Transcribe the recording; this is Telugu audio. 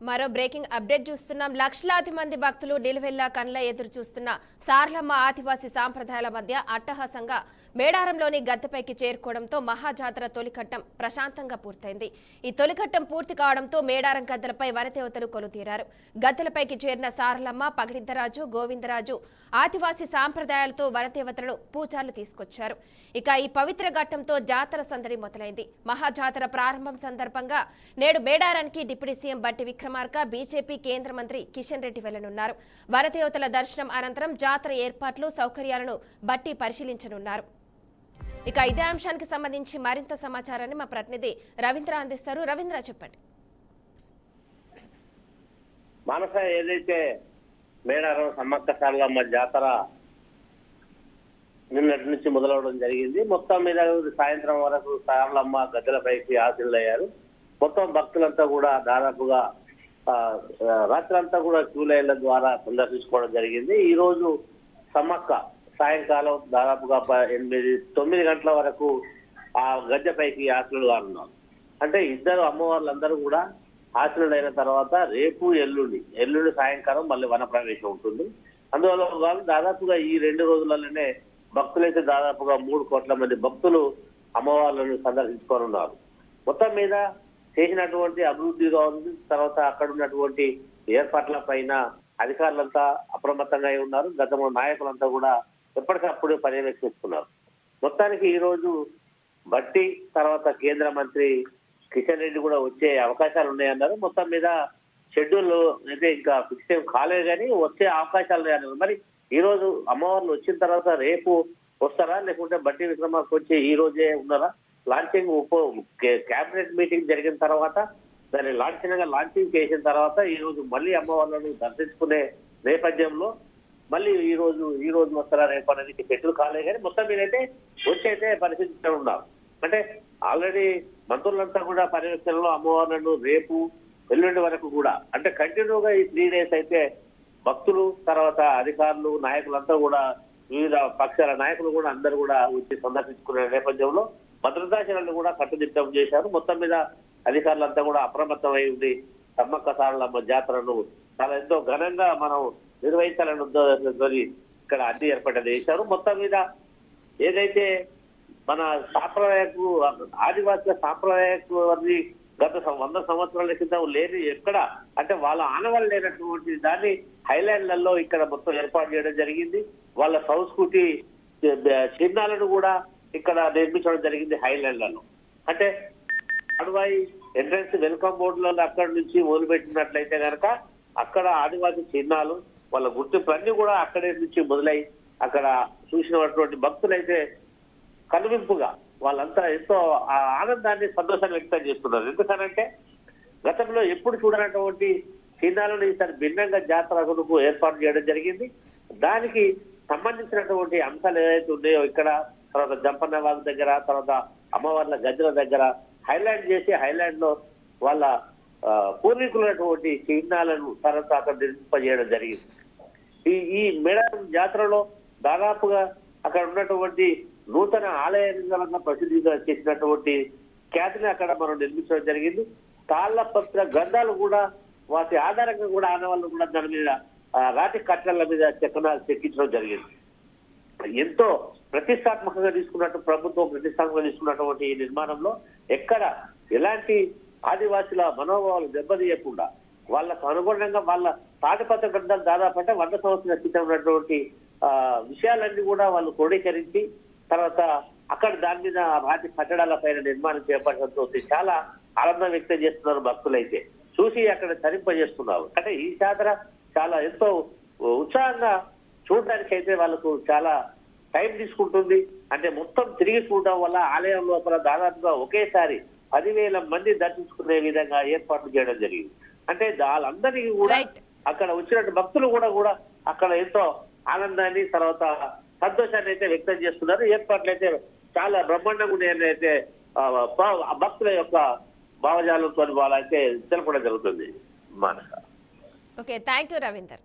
మరో బ్రేకింగ్ అప్డేట్ చూస్తున్నాం. లక్షలాది మంది భక్తులు నిలువెల్లా కన్నుల ఎదురు చూస్తున్న సార్లమ్మ ఆదివాసీ సాంప్రదాయాల మధ్య అట్టహాసంగా మేడారంలోని గద్దెపైకి చేరుకోవడంతో మహాజాతర తొలిఘట్టం ప్రశాంతంగా పూర్తయింది. ఈ తొలిఘట్టం పూర్తి కావడంతో మేడారం గద్దెలపై వనదేవతలు కొలుతీరారు. గద్దెలపైకి చేరిన సారలమ్మ, పగిడిద్దరాజు, గోవిందరాజు ఆదివాసీ సాంప్రదాయాలతో వనదేవతలను పూజార్లు తీసుకొచ్చారు. ఇక ఈ పవిత్ర ఘట్టంతో జాతర సందడి మొదలైంది. మహాజాతర ప్రారంభం సందర్భంగా నేడు మేడారానికి డిప్యూటీ సీఎం బట్టి విక్రమార్క, బీజేపీ కేంద్ర మంత్రి కిషన్ రెడ్డి వెళ్లనున్నారు. వనదేవతల దర్శనం అనంతరం జాతర ఏర్పాట్లు, సౌకర్యాలను బట్టి పరిశీలించనున్నారు. ఇక ఇదే అంశానికి సంబంధించి మరింత సమాచారాన్ని మా ప్రతినిధి రవీంద్ర అందిస్తారు. రవీంద్ర, చెప్పండి. మానస, ఏదైతే మేడారం సమ్మక్క సారలమ్మ జాతర నిన్నటి నుంచి మొదలవడం జరిగింది. మొత్తం మీద సాయంత్రం వరకు సారలమ్మ గద్దెలపైకి ఆశీనులయ్యారు. మొత్తం భక్తులంతా కూడా దాదాపుగా రాత్రంతా కూడా క్యూ లైన్ల ద్వారా సందర్శించుకోవడం జరిగింది. ఈ రోజు సమ్మక్క సాయంకాలం దాదాపుగా 8-9 గంటల వరకు ఆ గద్దెపైకి ఆశీనులు కానున్నారు. అంటే ఇద్దరు అమ్మవార్లందరూ కూడా ఆశీనులైన తర్వాత రేపు ఎల్లుండి సాయంకాలం మళ్ళీ వన ప్రవేశం ఉంటుంది. అందువల్ల దాదాపుగా ఈ 2 రోజులలోనే భక్తులైతే దాదాపుగా 3 కోట్ల మంది భక్తులు అమ్మవార్లను సందర్శించుకోనున్నారు. మొత్తం మీద చేసినటువంటి అభివృద్ధి కావాలి, తర్వాత అక్కడ ఉన్నటువంటి ఏర్పాట్ల పైన అధికారులంతా అప్రమత్తంగా ఉన్నారు. గతంలో నాయకులంతా కూడా ఎప్పటికప్పుడు పర్యవేక్షిస్తున్నారు. మొత్తానికి ఈ రోజు బట్టి తర్వాత కేంద్ర మంత్రి కిషన్ రెడ్డి కూడా వచ్చే అవకాశాలు ఉన్నాయన్నారు. మొత్తం మీద షెడ్యూల్ అయితే ఇంకా ఫిక్స్ ఏం కాలేదు, కానీ వచ్చే అవకాశాలు ఉన్నాయన్నారు. మరి ఈ రోజు అమ్మవార్లు వచ్చిన తర్వాత రేపు వస్తారా, లేకుంటే బట్టి విక్రమార్క వచ్చి ఈ రోజే ఉన్నారా? లాంచింగ్ కేబినెట్ మీటింగ్ జరిగిన తర్వాత దాన్ని లాంచింగ్ చేసిన తర్వాత ఈ రోజు మళ్ళీ అమ్మవార్లను దర్శించుకునే నేపథ్యంలో మళ్ళీ ఈ రోజు వస్తారా రేపు అనేది షెడ్యూల్ కాలేదు, కానీ మొత్తం మీద అయితే వచ్చి అయితే పరిశీలించనున్నారు. అంటే ఆల్రెడీ మంత్రులంతా కూడా పర్యవేక్షణలో అమ్మవార్లను రేపు ఎల్లుండి వరకు కూడా, అంటే కంటిన్యూగా ఈ 3 days అయితే భక్తులు తర్వాత అధికారులు నాయకులంతా కూడా వివిధ పక్షాల నాయకులు కూడా అందరూ కూడా వచ్చి సందర్శించుకునే నేపథ్యంలో భద్రతా చర్యలను కూడా కట్టుదిట్టం చేశారు. మొత్తం మీద అధికారులంతా కూడా అప్రమత్తమై ఉంది. సమ్మక్క సారలమ్మ జాతరను చాలా ఎంతో ఘనంగా మనం నిర్వహించాలని ఉద్దేశంతో ఇక్కడ అన్ని ఏర్పాటు చేశారు. మొత్తం మీద ఏదైతే మన సాంప్రదాయకు ఆదివాసీ సాంప్రదాయకు గత 100 సంవత్సరాల క్రితం లేని ఎక్కడ, అంటే వాళ్ళ ఆనవాళ్ళు లేనటువంటి దాన్ని హైలాండ్లలో ఇక్కడ మొత్తం ఏర్పాటు చేయడం జరిగింది. వాళ్ళ సంస్కృతి చిహ్నాలను కూడా ఇక్కడ నిర్మించడం జరిగింది హైలాండ్లలో. అంటే అడవాయి ఎంట్రన్స్ వెల్కమ్ బోర్డులలో అక్కడి నుంచి మొదలుపెట్టినట్లయితే కనుక అక్కడ ఆదివాసీ చిహ్నాలు వాళ్ళ గుర్తింపులన్నీ కూడా అక్కడి నుంచి మొదలై అక్కడ చూసినటువంటి భక్తులైతే కనువింపుగా వాళ్ళంతా ఎంతో ఆనందాన్ని, సంతోషాన్ని వ్యక్తం చేస్తున్నారు. ఎందుకనంటే గతంలో ఎప్పుడు చూడనటువంటి చిహ్నాలను ఈసారి భిన్నంగా జాతర కొరకు ఏర్పాటు చేయడం జరిగింది. దానికి సంబంధించినటువంటి అంశాలు ఏవైతే ఉన్నాయో ఇక్కడ తర్వాత జంపన్న వాగు దగ్గర, తర్వాత అమ్మవార్ల గద్దెల దగ్గర హైలైట్ చేసి హైలాండ్ లో వాళ్ళ పూర్వీకులైనటువంటి చిహ్నాలను తర్వాత అక్కడ నిర్మింపజేయడం జరిగింది. ఈ మేడారం జాతరలో దాదాపుగా అక్కడ ఉన్నటువంటి నూతన ఆలయ నిర్మాణంగా ప్రసిద్ధిగా చేసినటువంటి ఖ్యాతిని అక్కడ మనం నిర్మించడం జరిగింది. తాళ్లపత్ర గ్రంథాలు కూడా వాటి ఆధారంగా కూడా ఆనవాళ్ళు కూడా దాని మీద రాతి కట్టల మీద చెక్కించడం జరిగింది. ఎంతో ప్రతిష్టాత్మకంగా ప్రభుత్వం ప్రతిష్టాత్మకంగా తీసుకున్నటువంటి ఈ నిర్మాణంలో ఎక్కడ ఎలాంటి ఆదివాసుల మనోభావాలు దెబ్బతీయకుండా వాళ్ళకు అనుగుణంగా వాళ్ళ తాటిపత్ర గ్రంథాలు దాదాపు అంటే 100 సంవత్సరాల క్రితం ఉన్నటువంటి విషయాలన్నీ కూడా వాళ్ళు క్రోడీకరించి తర్వాత అక్కడ దాని మీద రాతి కట్టడాల పైన నిర్మాణం చేపట్టడంతో చాలా ఆనందం వ్యక్తం చేస్తున్నారు భక్తులైతే. చూసి అక్కడ తరింపజేస్తున్నారు. అంటే ఈ జాతర చాలా ఎంతో ఉత్సాహంగా చూడడానికి అయితే వాళ్ళకు చాలా టైం తీసుకుంటుంది. అంటే మొత్తం తిరిగి చూడడం వల్ల ఆలయం లోపల దాదాపుగా ఒకేసారి 10,000 మంది దర్శించుకునే విధంగా ఏర్పాట్లు చేయడం జరిగింది. అంటే వాళ్ళందరికీ కూడా అక్కడ వచ్చినట్టు భక్తులు కూడా అక్కడ ఎంతో ఆనందాన్ని తర్వాత సంతోషాన్ని అయితే వ్యక్తం చేస్తున్నారు. ఏర్పాట్లు అయితే చాలా బ్రహ్మాండంగా ఉన్నాయని అయితే భక్తుల యొక్క భావజాలంతో వాళ్ళైతే తెలపడం జరుగుతుంది. Manasa. Okay, thank you Ravinder.